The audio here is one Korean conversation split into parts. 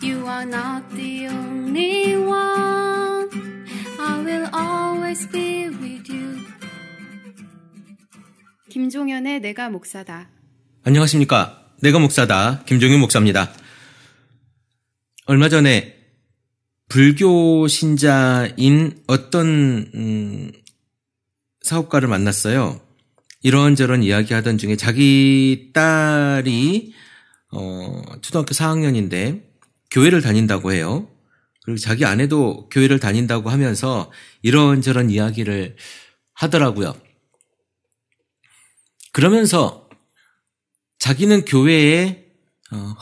You are not the only one. I will always be with you. 김종현의 내가 목사다. 안녕하십니까. 내가 목사다. 김종현 목사입니다. 얼마 전에 불교 신자인 어떤 사업가를 만났어요. 이런저런 이야기하던 중에 자기 딸이 초등학교 4학년인데 교회를 다닌다고 해요. 그리고 자기 아내도 교회를 다닌다고 하면서 이런저런 이야기를 하더라고요. 그러면서 자기는 교회에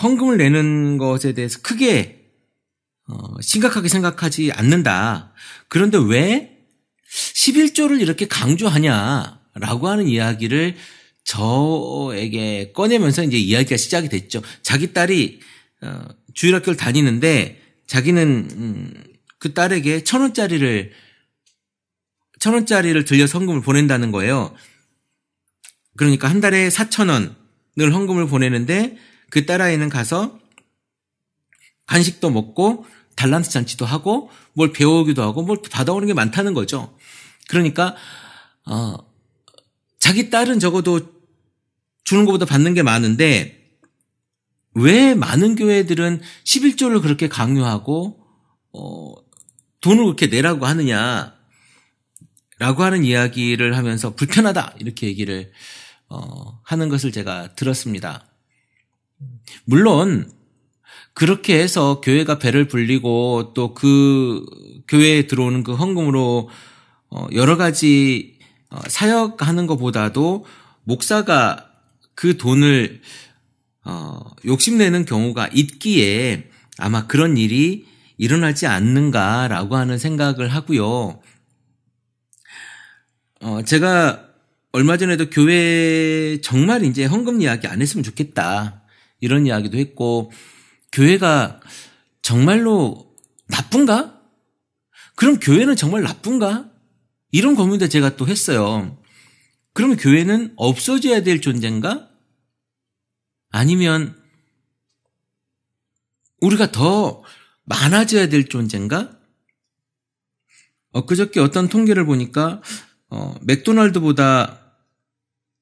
헌금을 내는 것에 대해서 크게 심각하게 생각하지 않는다. 그런데 왜 11조를 이렇게 강조하냐라고 하는 이야기를 저에게 꺼내면서 이제 이야기가 시작이 됐죠. 자기 딸이 주일학교를 다니는데 자기는 그 딸에게 1,000원짜리를 들려서 헌금을 보낸다는 거예요. 그러니까 한 달에 4,000원을 헌금을 보내는데 그 딸아이는 가서 간식도 먹고 달란트 잔치도 하고 뭘 배우기도 하고 뭘 받아오는 게 많다는 거죠. 그러니까 자기 딸은 적어도 주는 것보다 받는 게 많은데 왜 많은 교회들은 11조를 그렇게 강요하고 돈을 그렇게 내라고 하느냐라고 하는 이야기를 하면서 불편하다 이렇게 얘기를 하는 것을 제가 들었습니다. 물론 그렇게 해서 교회가 배를 불리고 또 그 교회에 들어오는 그 헌금으로 여러 가지 사역하는 것보다도 목사가 그 돈을 욕심내는 경우가 있기에 아마 그런 일이 일어나지 않는가라고 하는 생각을 하고요. 제가 얼마 전에도 교회 정말 이제 헌금 이야기 안 했으면 좋겠다 이런 이야기도 했고 교회가 정말로 나쁜가? 그럼 교회는 정말 나쁜가? 이런 고민도 제가 또 했어요. 그러면 교회는 없어져야 될 존재인가? 아니면 우리가 더 많아져야 될 존재인가? 엊그저께 어떤 통계를 보니까 맥도날드보다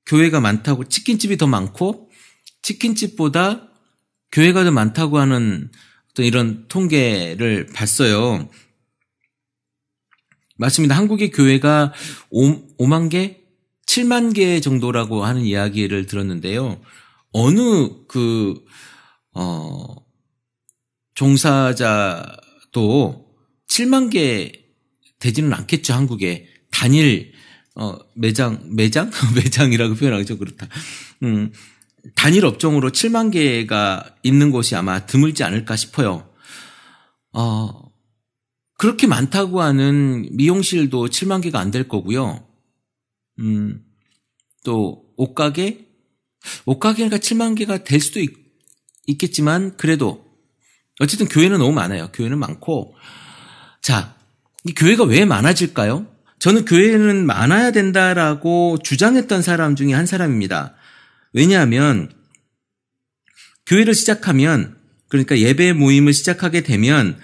교회가 많다고 치킨집이 더 많고 치킨집보다 교회가 더 많다고 하는 어떤 이런 통계를 봤어요. 맞습니다. 한국의 교회가 5만 개, 7만 개 정도라고 하는 이야기를 들었는데요. 어느 종사자도 7만 개 되지는 않겠죠. 한국에 단일 매장이라고 표현하기 좀 그렇다. 단일 업종으로 7만 개가 있는 곳이 아마 드물지 않을까 싶어요. 그렇게 많다고 하는 미용실도 7만 개가 안 될 거고요. 또 옷가게가 7만 개가 될 수도 있겠지만 그래도 어쨌든 교회는 너무 많아요. 교회는 많고 자, 이 교회가 왜 많아질까요? 저는 교회는 많아야 된다라고 주장했던 사람 중에 한 사람입니다. 왜냐하면 교회를 시작하면 그러니까 예배 모임을 시작하게 되면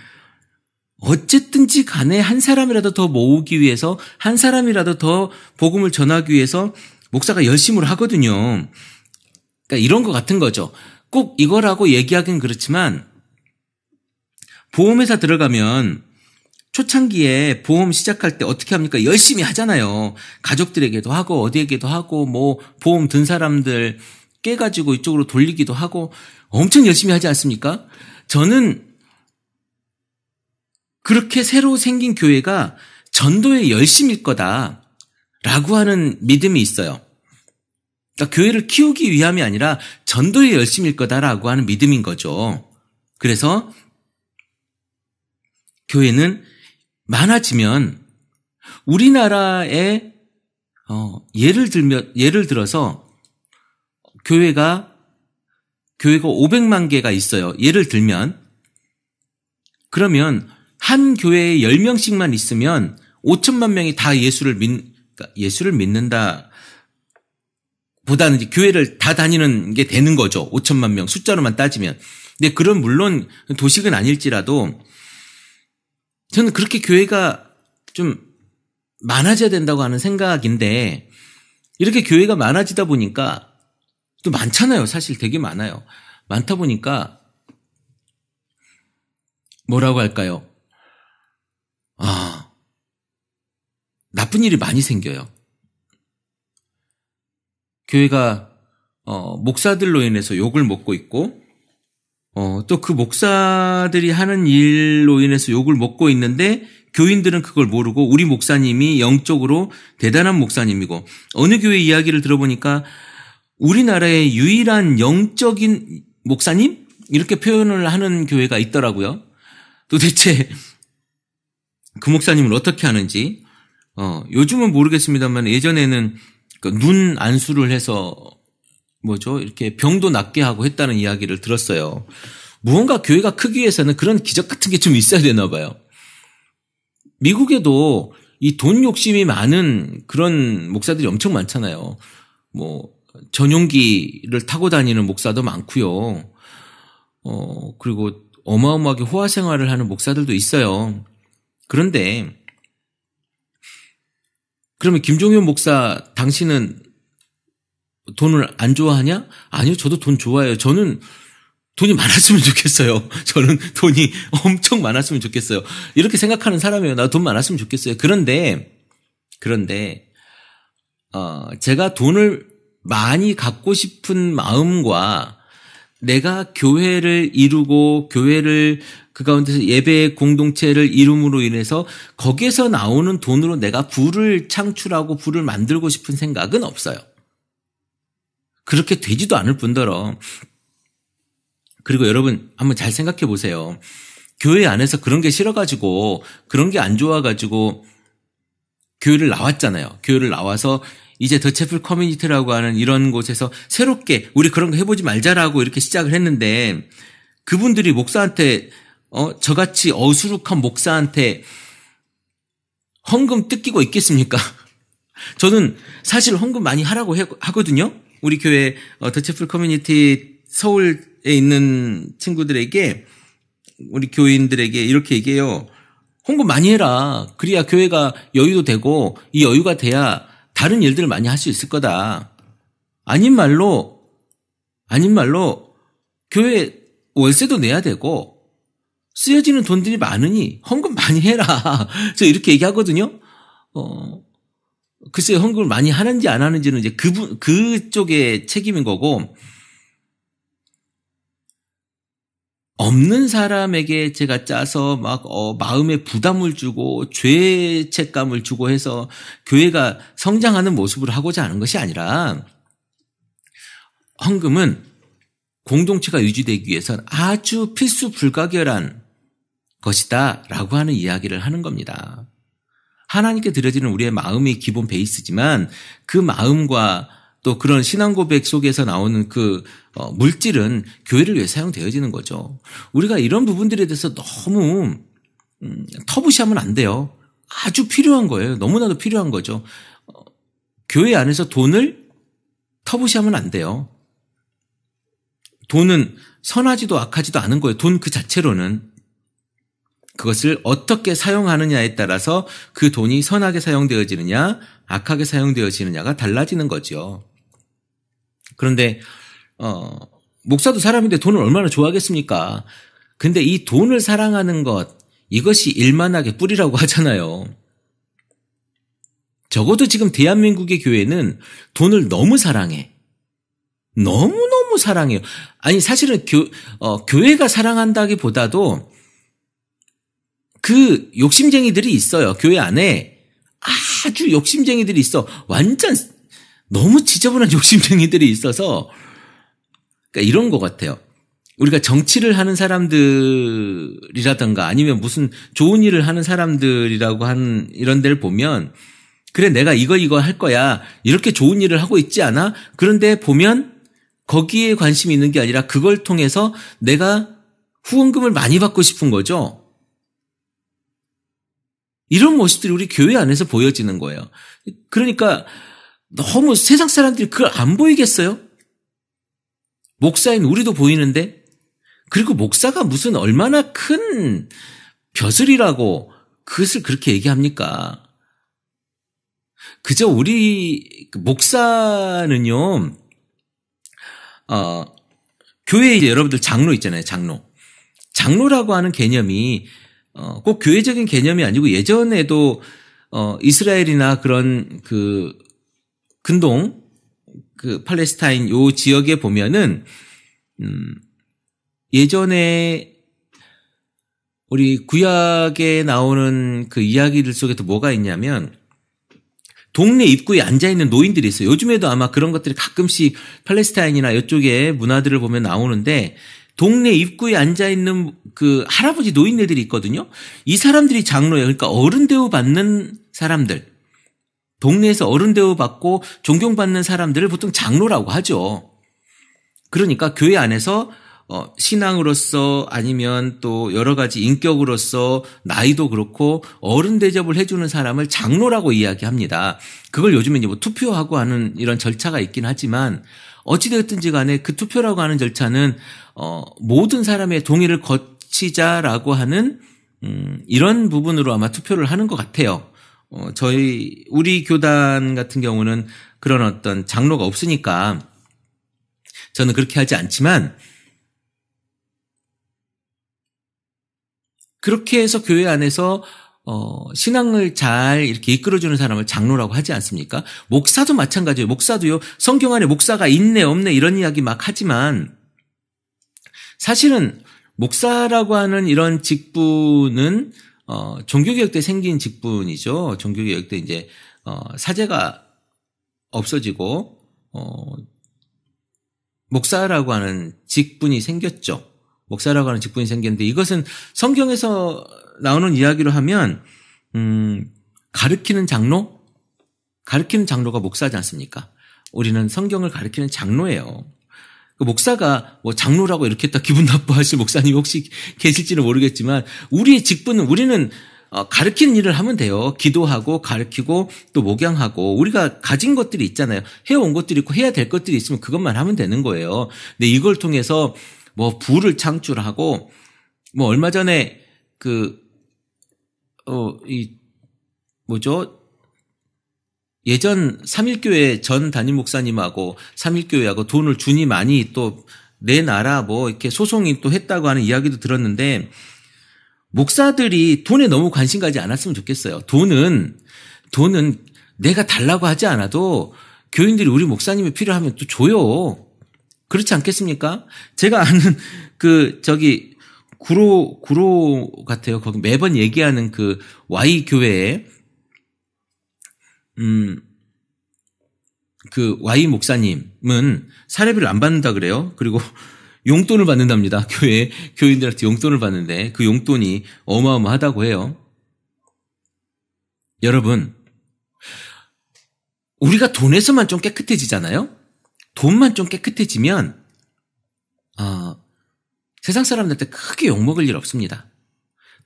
어쨌든지 간에 한 사람이라도 더 모으기 위해서 한 사람이라도 더 복음을 전하기 위해서 목사가 열심을 하거든요. 그러니까 이런 것 같은 거죠. 꼭 이거라고 얘기하긴 그렇지만 보험회사 들어가면 초창기에 보험 시작할 때 어떻게 합니까? 열심히 하잖아요. 가족들에게도 하고 어디에게도 하고 뭐 보험 든 사람들 깨가지고 이쪽으로 돌리기도 하고 엄청 열심히 하지 않습니까? 저는 그렇게 새로 생긴 교회가 전도의 열심일 거다라고 하는 믿음이 있어요. 그러니까 교회를 키우기 위함이 아니라 전도의 열심일 거다라고 하는 믿음인 거죠. 그래서 교회는 많아지면 우리나라에 예를 들어서 교회가 500만 개가 있어요. 예를 들면 그러면 한 교회에 10명씩만 있으면 5천만 명이 다 예수를 믿는다 보다는 이제 교회를 다 다니는 게 되는 거죠. 5천만 명 숫자로만 따지면. 근데 그런 물론 도식은 아닐지라도 저는 그렇게 교회가 좀 많아져야 된다고 하는 생각인데 이렇게 교회가 많아지다 보니까 또 많잖아요. 사실 되게 많아요. 많다 보니까 뭐라고 할까요? 나쁜 일이 많이 생겨요. 교회가 목사들로 인해서 욕을 먹고 있고 또 그 목사들이 하는 일로 인해서 욕을 먹고 있는데 교인들은 그걸 모르고 우리 목사님이 영적으로 대단한 목사님이고 어느 교회 이야기를 들어보니까 우리나라의 유일한 영적인 목사님? 이렇게 표현을 하는 교회가 있더라고요. 도대체 그 목사님을 어떻게 하는지 요즘은 모르겠습니다만 예전에는 눈 안수를 해서 이렇게 병도 낫게 하고 했다는 이야기를 들었어요. 무언가 교회가 크기 위해서는 그런 기적 같은 게 좀 있어야 되나 봐요. 미국에도 이 돈 욕심이 많은 그런 목사들이 엄청 많잖아요. 전용기를 타고 다니는 목사도 많고요. 그리고 어마어마하게 호화 생활을 하는 목사들도 있어요. 그런데 그러면 김종현 목사 당신은 돈을 안 좋아하냐? 아니요, 저도 돈 좋아해요. 저는 돈이 많았으면 좋겠어요. 저는 돈이 엄청 많았으면 좋겠어요. 이렇게 생각하는 사람이에요. 나 돈 많았으면 좋겠어요. 그런데 제가 돈을 많이 갖고 싶은 마음과 내가 교회를 이루고 교회를 그 가운데서 예배 공동체를 이룸으로 인해서 거기에서 나오는 돈으로 내가 부를 창출하고 부를 만들고 싶은 생각은 없어요. 그렇게 되지도 않을 뿐더러 그리고 여러분 한번 잘 생각해 보세요. 교회 안에서 그런 게 싫어가지고 그런 게 안 좋아가지고 교회를 나왔잖아요. 교회를 나와서 이제 더 채플 커뮤니티라고 하는 이런 곳에서 새롭게 우리 그런 거 해보지 말자라고 이렇게 시작을 했는데 그분들이 목사한테 저같이 어수룩한 목사한테 헌금 뜯기고 있겠습니까? 저는 사실 헌금 많이 하라고 하거든요. 우리 교회 더 채플 커뮤니티 서울에 있는 친구들에게 우리 교인들에게 이렇게 얘기해요. 헌금 많이 해라. 그래야 교회가 여유도 되고 이 여유가 돼야 다른 일들을 많이 할 수 있을 거다. 아닌 말로 교회 월세도 내야 되고 쓰여지는 돈들이 많으니 헌금 많이 해라. 저 이렇게 얘기하거든요. 글쎄요, 헌금을 많이 하는지 안 하는지는 이제 그쪽의 책임인 거고, 없는 사람에게 제가 짜서 마음에 부담을 주고 죄책감을 주고 해서 교회가 성장하는 모습을 하고자 하는 것이 아니라 헌금은 공동체가 유지되기 위해서는 아주 필수 불가결한 것이다라고 하는 이야기를 하는 겁니다. 하나님께 드려지는 우리의 마음이 기본 베이스지만 그 마음과 또 그런 신앙 고백 속에서 나오는 그 물질은 교회를 위해 사용되어지는 거죠. 우리가 이런 부분들에 대해서 너무 터부시하면 안 돼요. 아주 필요한 거예요. 너무나도 필요한 거죠. 교회 안에서 돈을 터부시하면 안 돼요. 돈은 선하지도 악하지도 않은 거예요. 돈 그 자체로는. 그것을 어떻게 사용하느냐에 따라서 그 돈이 선하게 사용되어지느냐 악하게 사용되어지느냐가 달라지는 거죠. 그런데 목사도 사람인데 돈을 얼마나 좋아하겠습니까? 근데 이 돈을 사랑하는 것, 이것이 일만하게 뿌리라고 하잖아요. 적어도 지금 대한민국의 교회는 돈을 너무 사랑해. 너무너무 사랑해요. 아니 사실은 교회가 사랑한다기보다도 그 욕심쟁이들이 있어요. 교회 안에 아주 욕심쟁이들이 있어. 완전 너무 지저분한 욕심쟁이들이 있어서 그러니까 이런 것 같아요. 우리가 정치를 하는 사람들이라든가 아니면 무슨 좋은 일을 하는 사람들이라고 하는 이런 데를 보면 그래 내가 이거 할 거야. 이렇게 좋은 일을 하고 있지 않아? 그런데 보면 거기에 관심이 있는 게 아니라 그걸 통해서 내가 후원금을 많이 받고 싶은 거죠. 이런 모습들이 우리 교회 안에서 보여지는 거예요. 그러니까 너무 세상 사람들이 그걸 안 보이겠어요? 목사인 우리도 보이는데 그리고 목사가 무슨 얼마나 큰 벼슬이라고 그것을 그렇게 얘기합니까? 그저 우리 목사는요, 교회에 이제 여러분들 장로 있잖아요, 장로. 장로라고 하는 개념이, 꼭 교회적인 개념이 아니고 예전에도, 이스라엘이나 그런 근동, 팔레스타인 요 지역에 보면은, 예전에 우리 구약에 나오는 그 이야기들 속에도 뭐가 있냐면 동네 입구에 앉아있는 노인들이 있어요. 요즘에도 아마 그런 것들이 가끔씩 팔레스타인이나 이쪽에 문화들을 보면 나오는데 동네 입구에 앉아있는 그 할아버지 노인네들이 있거든요. 이 사람들이 장로예요. 그러니까 어른 대우 받는 사람들. 동네에서 어른 대우 받고 존경받는 사람들을 보통 장로라고 하죠. 그러니까 교회 안에서 신앙으로서 아니면 또 여러 가지 인격으로서 나이도 그렇고 어른 대접을 해주는 사람을 장로라고 이야기합니다. 그걸 요즘에 이제 뭐 투표하고 하는 이런 절차가 있긴 하지만 어찌되었든지 간에 그 투표라고 하는 절차는 모든 사람의 동의를 거치자라고 하는 이런 부분으로 아마 투표를 하는 것 같아요. 우리 교단 같은 경우는 그런 어떤 장로가 없으니까 저는 그렇게 하지 않지만 그렇게 해서 교회 안에서 신앙을 잘 이렇게 이끌어주는 사람을 장로라고 하지 않습니까? 목사도 마찬가지예요. 목사도요. 성경 안에 목사가 있네 없네 이런 이야기 막 하지만 사실은 목사라고 하는 이런 직분은 종교개혁 때 생긴 직분이죠. 종교개혁 때 이제 사제가 없어지고 목사라고 하는 직분이 생겼죠. 목사라고 하는 직분이 생겼는데 이것은 성경에서 나오는 이야기로 하면 가르치는 장로가 목사지 않습니까? 우리는 성경을 가르치는 장로예요. 목사가 뭐 장로라고 이렇게 딱 기분 나빠하실 목사님이 혹시 계실지는 모르겠지만 우리의 직분은 우리는 가르치는 일을 하면 돼요. 기도하고 가르치고 또 목양하고 우리가 가진 것들이 있잖아요. 해온 것들이 있고 해야 될 것들이 있으면 그것만 하면 되는 거예요. 근데 이걸 통해서 뭐 부를 창출하고 뭐 얼마 전에 예전 삼일교회 전 담임 목사님하고 삼일교회하고 돈을 주니 많이 또 내놔라 뭐 이렇게 소송이 또 했다고 하는 이야기도 들었는데 목사들이 돈에 너무 관심 가지 않았으면 좋겠어요. 돈은 내가 달라고 하지 않아도 교인들이 우리 목사님이 필요하면 또 줘요. 그렇지 않겠습니까? 제가 아는 구로 같아요. 거기 매번 얘기하는 그 Y 교회에 그 Y 목사님은 사례비를 안 받는다 그래요. 그리고 용돈을 받는답니다. 교인들한테 용돈을 받는데 그 용돈이 어마어마하다고 해요. 여러분, 우리가 돈에서만 좀 깨끗해지잖아요? 돈만 좀 깨끗해지면 세상 사람들한테 크게 욕먹을 일 없습니다.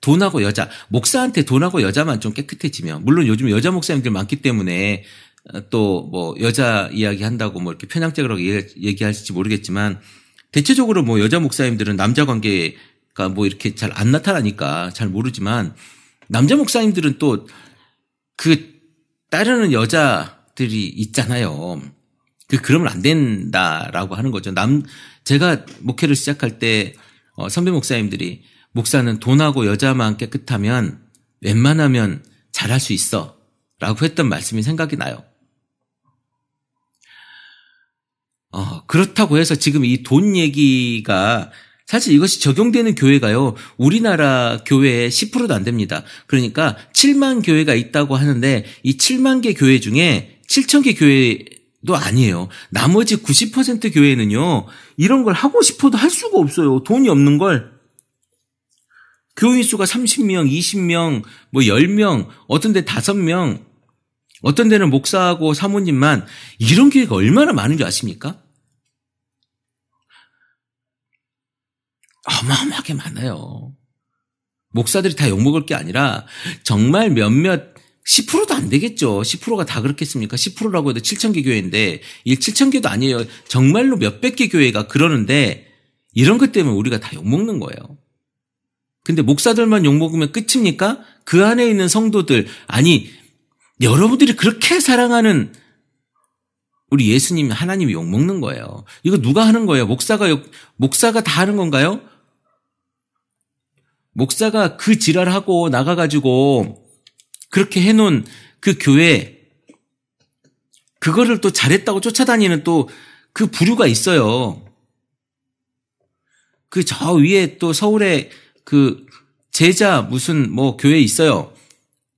돈하고 여자, 목사한테 돈하고 여자만 좀 깨끗해지면 물론 요즘 여자 목사님들 많기 때문에 또 뭐 여자 이야기 한다고 뭐 이렇게 편향적으로 얘기하실지 모르겠지만 대체적으로 뭐 여자 목사님들은 남자 관계가 뭐 이렇게 잘 안 나타나니까 잘 모르지만 남자 목사님들은 또 따르는 여자들이 있잖아요. 그러면 안 된다라고 하는 거죠. 제가 목회를 시작할 때 선배 목사님들이 목사는 돈하고 여자만 깨끗하면 웬만하면 잘할 수 있어 라고 했던 말씀이 생각이 나요. 그렇다고 해서 지금 이 돈 얘기가 사실 이것이 적용되는 교회가요. 우리나라 교회의 10%도 안 됩니다. 그러니까 7만 교회가 있다고 하는데 이 7만 개 교회 중에 7천 개 교회도 아니에요. 나머지 90% 교회는요. 이런 걸 하고 싶어도 할 수가 없어요. 돈이 없는 걸. 교인 수가 30명, 20명, 뭐 10명, 어떤 데 5명, 어떤 데는 목사하고 사모님만 이런 교회가 얼마나 많은 줄 아십니까? 어마어마하게 많아요. 목사들이 다 욕먹을 게 아니라 정말 몇몇 10%도 안 되겠죠. 10%가 다 그렇겠습니까? 10%라고 해도 7천 개 교회인데 이 7천 개도 아니에요. 정말로 몇백 개 교회가 그러는데 이런 것 때문에 우리가 다 욕먹는 거예요. 근데 목사들만 욕먹으면 끝입니까? 그 안에 있는 성도들, 아니 여러분들이 그렇게 사랑하는 우리 예수님 하나님이 욕먹는 거예요. 이거 누가 하는 거예요? 목사가 다 하는 건가요? 목사가 그 지랄하고 나가가지고 그렇게 해놓은 그 교회, 그거를 또 잘했다고 쫓아다니는 또 그 부류가 있어요. 그 저 위에 또 서울에 그 제자 무슨 뭐 교회 있어요.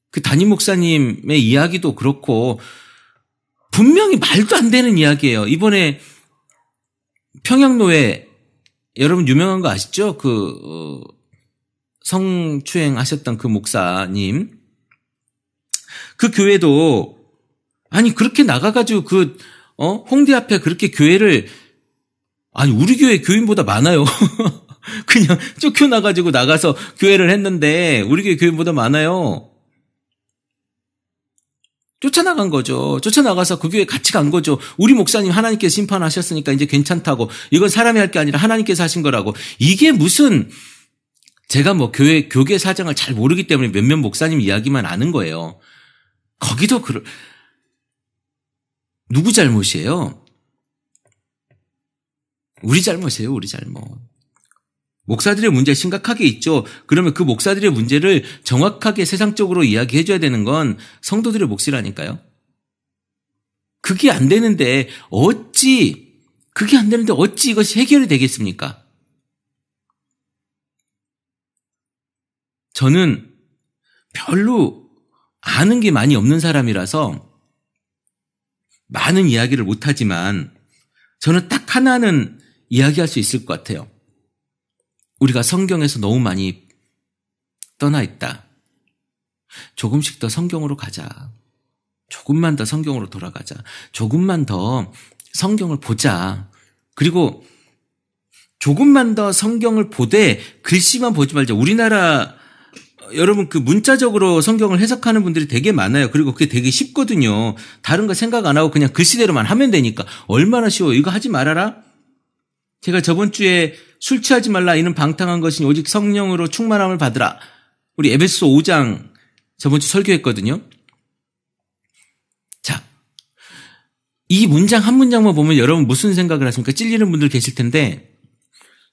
그 담임 목사님의 이야기도 그렇고 분명히 말도 안 되는 이야기예요. 이번에 평양노회 여러분 유명한 거 아시죠? 그 성추행 하셨던 그 목사님. 그 교회도 아니 그렇게 나가가지고 홍대 앞에 그렇게 교회를, 아니 우리 교회 교인보다 많아요. 그냥 쫓겨나가지고 나가서 교회를 했는데 우리 교회 교인보다 많아요. 쫓아나간 거죠. 쫓아나가서 그 교회에 같이 간 거죠. 우리 목사님 하나님께서 심판하셨으니까 이제 괜찮다고. 이건 사람이 할 게 아니라 하나님께서 하신 거라고. 이게 무슨, 제가 뭐 교계 사정을 잘 모르기 때문에 몇몇 목사님 이야기만 아는 거예요. 거기도 누구 잘못이에요? 우리 잘못이에요, 우리 잘못. 목사들의 문제 심각하게 있죠. 그러면 그 목사들의 문제를 정확하게 세상적으로 이야기해 줘야 되는 건 성도들의 몫이라니까요. 그게 안 되는데 어찌 이것이 해결이 되겠습니까? 저는 별로 아는 게 많이 없는 사람이라서 많은 이야기를 못하지만 저는 딱 하나는 이야기할 수 있을 것 같아요. 우리가 성경에서 너무 많이 떠나 있다. 조금씩 더 성경으로 가자. 조금만 더 성경으로 돌아가자. 조금만 더 성경을 보자. 그리고 조금만 더 성경을 보되 글씨만 보지 말자. 우리나라 여러분 그 문자적으로 성경을 해석하는 분들이 되게 많아요. 그리고 그게 되게 쉽거든요. 다른 거 생각 안 하고 그냥 글씨대로만 하면 되니까. 얼마나 쉬워요. 이거 하지 말아라. 제가 저번 주에 술 취하지 말라. 이는 방탕한 것이니 오직 성령으로 충만함을 받으라. 우리 에베소 5장 저번 주 설교했거든요. 자, 이 문장 한 문장만 보면 여러분 무슨 생각을 하십니까? 찔리는 분들 계실 텐데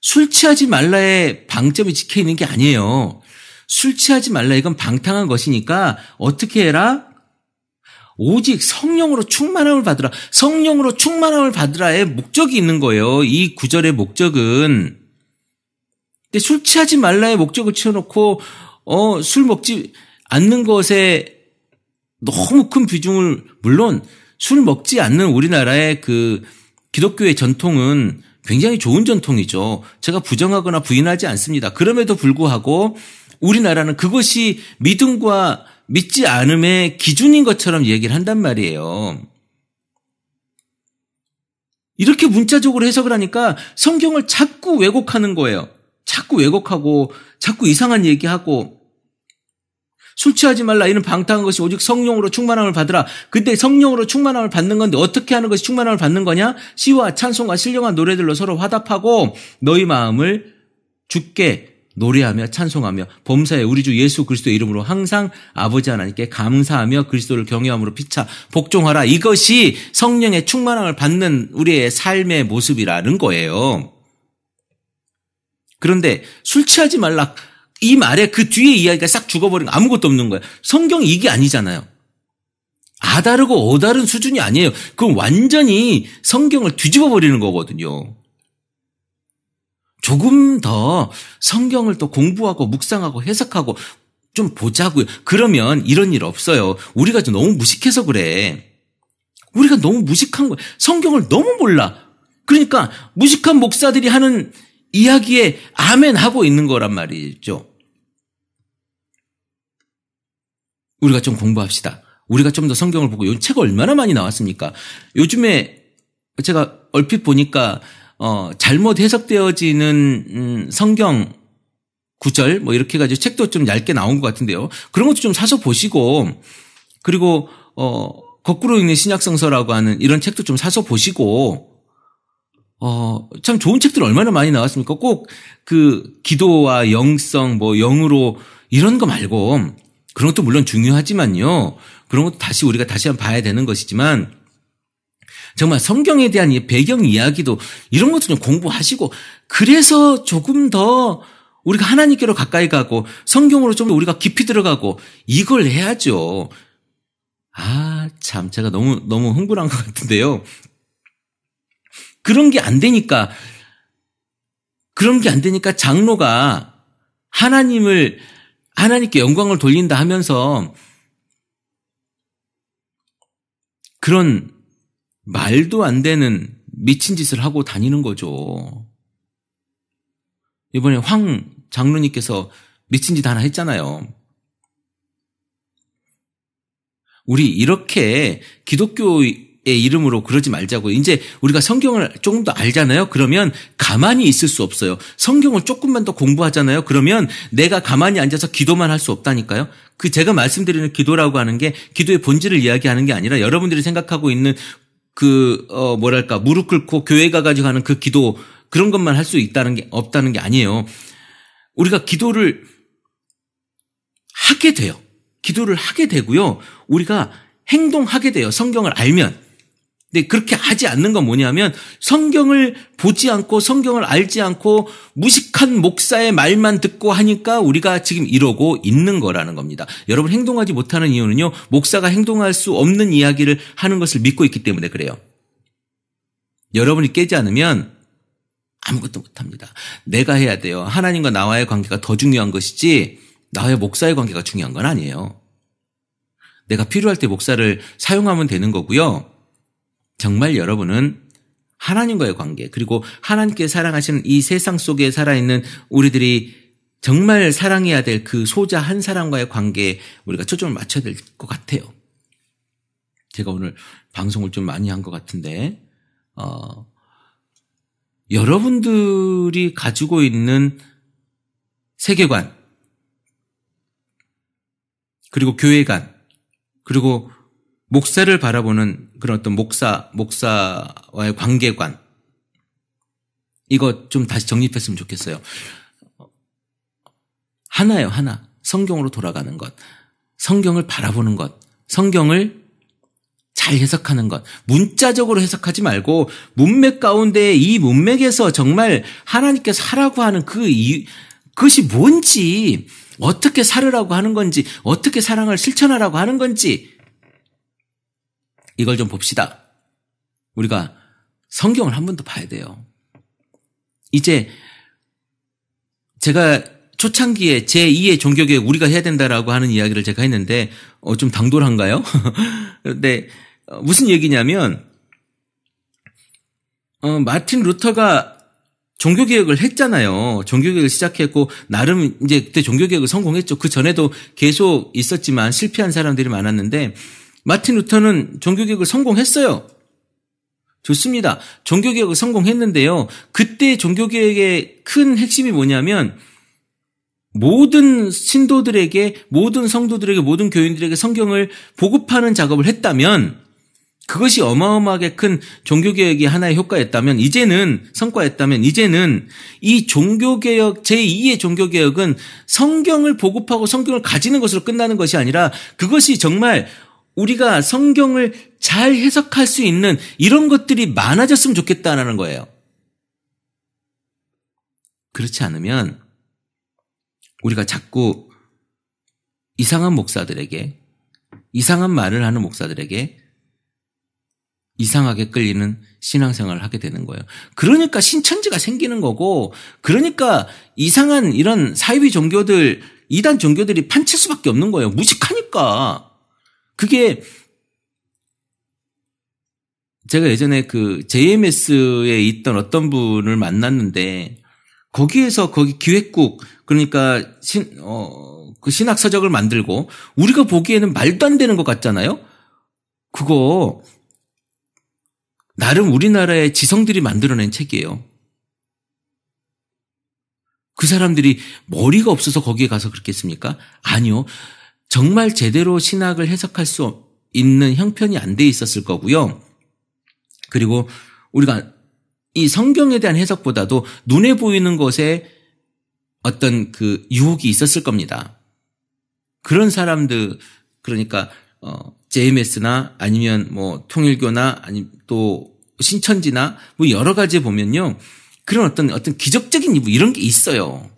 술 취하지 말라의 방점이 찍혀 있는 게 아니에요. 술 취하지 말라 이건 방탕한 것이니까 어떻게 해라? 오직 성령으로 충만함을 받으라. 성령으로 충만함을 받으라의 목적이 있는 거예요. 이 구절의 목적은. 근데 술 취하지 말라의 목적을 치워놓고 술 먹지 않는 것에 너무 큰 비중을, 물론 술 먹지 않는 우리나라의 그 기독교의 전통은 굉장히 좋은 전통이죠. 제가 부정하거나 부인하지 않습니다. 그럼에도 불구하고 우리나라는 그것이 믿음과 믿지 않음의 기준인 것처럼 얘기를 한단 말이에요. 이렇게 문자적으로 해석을 하니까 성경을 자꾸 왜곡하는 거예요. 자꾸 왜곡하고 자꾸 이상한 얘기하고 술 취하지 말라 이는 방탕한 것이 오직 성령으로 충만함을 받으라. 근데 성령으로 충만함을 받는 건데 어떻게 하는 것이 충만함을 받는 거냐? 시와 찬송과 신령한 노래들로 서로 화답하고 너희 마음을 주께 노래하며 찬송하며 범사에 우리 주 예수 그리스도의 이름으로 항상 아버지 하나님께 감사하며 그리스도를 경외함으로 피차 복종하라. 이것이 성령의 충만함을 받는 우리의 삶의 모습이라는 거예요. 그런데 술 취하지 말라 이 말에 그 뒤에 이야기가 싹 죽어버린 거 아무것도 없는 거예요. 성경이 이게 아니잖아요. 아다르고 어다른 수준이 아니에요. 그건 완전히 성경을 뒤집어 버리는 거거든요. 조금 더 성경을 또 공부하고 묵상하고 해석하고 좀 보자고요. 그러면 이런 일 없어요. 우리가 좀 너무 무식해서 그래. 우리가 너무 무식한 거예요. 성경을 너무 몰라. 그러니까 무식한 목사들이 하는 이야기에 아멘 하고 있는 거란 말이죠. 우리가 좀 공부합시다. 우리가 좀 더 성경을 보고 요 책 얼마나 많이 나왔습니까? 요즘에 제가 얼핏 보니까 잘못 해석되어지는 성경 구절 뭐 이렇게 해가지고 책도 좀 얇게 나온 것 같은데요. 그런 것도 좀 사서 보시고 그리고 거꾸로 읽는 신약성서라고 하는 이런 책도 좀 사서 보시고 참 좋은 책들 얼마나 많이 나왔습니까? 꼭 그 기도와 영성, 뭐 영으로 이런 거 말고 그런 것도 물론 중요하지만요. 그런 것도 우리가 다시 한번 봐야 되는 것이지만 정말 성경에 대한 이 배경 이야기도 이런 것도 좀 공부하시고 그래서 조금 더 우리가 하나님께로 가까이 가고 성경으로 좀 더 우리가 깊이 들어가고 이걸 해야죠. 참 제가 너무 흥분한 것 같은데요. 그런 게 안 되니까 장로가 하나님께 영광을 돌린다 하면서 그런 말도 안 되는 미친 짓을 하고 다니는 거죠. 이번에 황 장로님께서 미친 짓 하나 했잖아요. 우리 이렇게 기독교의 이름으로 그러지 말자고. 이제 우리가 성경을 조금 더 알잖아요. 그러면 가만히 있을 수 없어요. 성경을 조금만 더 공부하잖아요. 그러면 내가 가만히 앉아서 기도만 할 수 없다니까요. 제가 말씀드리는 기도라고 하는 게 기도의 본질을 이야기하는 게 아니라 여러분들이 생각하고 있는 무릎 꿇고 교회 가가지고 하는 그 기도, 그런 것만 할 수 없다는 게 아니에요. 우리가 기도를 하게 돼요. 기도를 하게 되고요. 우리가 행동하게 돼요. 성경을 알면. 근데 그렇게 하지 않는 건 뭐냐면 성경을 보지 않고 성경을 알지 않고 무식한 목사의 말만 듣고 하니까 우리가 지금 이러고 있는 거라는 겁니다. 여러분 행동하지 못하는 이유는요. 목사가 행동할 수 없는 이야기를 하는 것을 믿고 있기 때문에 그래요. 여러분이 깨지 않으면 아무것도 못합니다. 내가 해야 돼요. 하나님과 나와의 관계가 더 중요한 것이지 나와의 목사의 관계가 중요한 건 아니에요. 내가 필요할 때 목사를 사용하면 되는 거고요. 정말 여러분은 하나님과의 관계, 그리고 하나님께 사랑하시는 이 세상 속에 살아있는 우리들이 정말 사랑해야 될 그 소자 한 사람과의 관계에 우리가 초점을 맞춰야 될 것 같아요. 제가 오늘 방송을 좀 많이 한 것 같은데 여러분들이 가지고 있는 세계관, 그리고 교회관, 그리고 목사를 바라보는 그런 어떤 목사와의 관계관, 이거 좀 다시 정립했으면 좋겠어요. 하나예요, 하나. 성경으로 돌아가는 것, 성경을 바라보는 것, 성경을 잘 해석하는 것, 문자적으로 해석하지 말고 문맥 가운데 이 문맥에서 정말 하나님께서 하라고 하는 그것이 뭔지, 어떻게 살으라고 하는 건지, 어떻게 사랑을 실천하라고 하는 건지, 이걸 좀 봅시다. 우리가 성경을 한 번 더 봐야 돼요. 이제 제가 초창기에 제2의 종교개혁 우리가 해야 된다라고 하는 이야기를 제가 했는데 좀 당돌한가요? 근데 무슨 얘기냐면 마틴 루터가 종교개혁을 했잖아요. 종교개혁을 시작했고 나름 이제 그때 종교개혁을 성공했죠. 그 전에도 계속 있었지만 실패한 사람들이 많았는데 마틴 루터는 종교개혁을 성공했어요. 좋습니다. 종교개혁을 성공했는데요. 그때 종교개혁의 큰 핵심이 뭐냐면 모든 신도들에게, 모든 성도들에게, 모든 교인들에게 성경을 보급하는 작업을 했다면 그것이 어마어마하게 큰 종교개혁이 하나의 효과였다면 성과였다면 이제는 이 종교개혁, 제2의 종교개혁은 성경을 보급하고 성경을 가지는 것으로 끝나는 것이 아니라 그것이 정말 우리가 성경을 잘 해석할 수 있는 이런 것들이 많아졌으면 좋겠다는 거예요. 그렇지 않으면 우리가 자꾸 이상한 목사들에게, 이상한 말을 하는 목사들에게 이상하게 끌리는 신앙생활을 하게 되는 거예요. 그러니까 신천지가 생기는 거고, 그러니까 이상한 이런 사이비 종교들, 이단 종교들이 판칠 수밖에 없는 거예요. 무식하니까. 그게 제가 예전에 그 JMS에 있던 어떤 분을 만났는데 거기 기획국, 그러니까 그 신학 서적을 만들고 우리가 보기에는 말도 안 되는 것 같잖아요. 그거 나름 우리나라의 지성들이 만들어낸 책이에요. 그 사람들이 머리가 없어서 거기에 가서 그랬겠습니까? 아니요. 정말 제대로 신학을 해석할 수 있는 형편이 안 돼 있었을 거고요. 그리고 우리가 이 성경에 대한 해석보다도 눈에 보이는 것에 어떤 그 유혹이 있었을 겁니다. 그런 사람들, 그러니까 JMS나 아니면 뭐 통일교나 아니면 또 신천지나 뭐 여러 가지 보면요, 그런 어떤 기적적인 이런 게 있어요.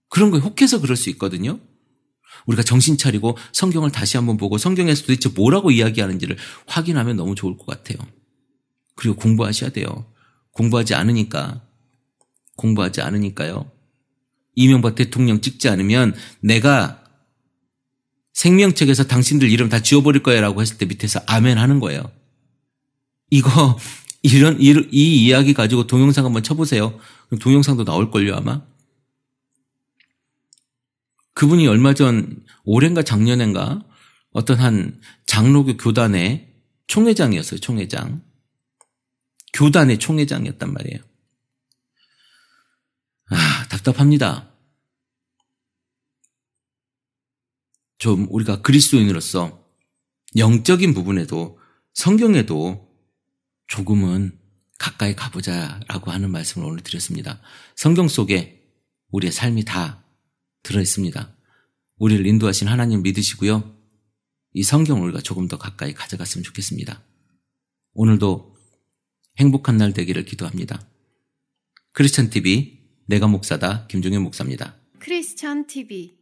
그런 거에 혹해서 그럴 수 있거든요. 우리가 정신 차리고 성경을 다시 한번 보고 성경에서 도대체 뭐라고 이야기하는지를 확인하면 너무 좋을 것 같아요. 그리고 공부하셔야 돼요. 공부하지 않으니까요. 이명박 대통령 찍지 않으면 내가 생명책에서 당신들 이름 다 지워버릴 거야 라고 했을 때 밑에서 아멘 하는 거예요. 이 이야기 가지고 동영상 한번 쳐보세요. 그럼 동영상도 나올걸요, 아마. 그분이 얼마 전, 올해인가 작년인가 어떤 한 장로교 교단의 총회장이었어요, 총회장. 교단의 총회장이었단 말이에요. 답답합니다. 좀 우리가 그리스도인으로서 영적인 부분에도 성경에도 조금은 가까이 가보자라고 하는 말씀을 오늘 드렸습니다. 성경 속에 우리의 삶이 다 들어있습니다. 우리를 인도하신 하나님 믿으시고요. 이 성경을 우리가 조금 더 가까이 가져갔으면 좋겠습니다. 오늘도 행복한 날 되기를 기도합니다. 크리스찬 TV 내가 목사다 김종현 목사입니다. 크리스찬 TV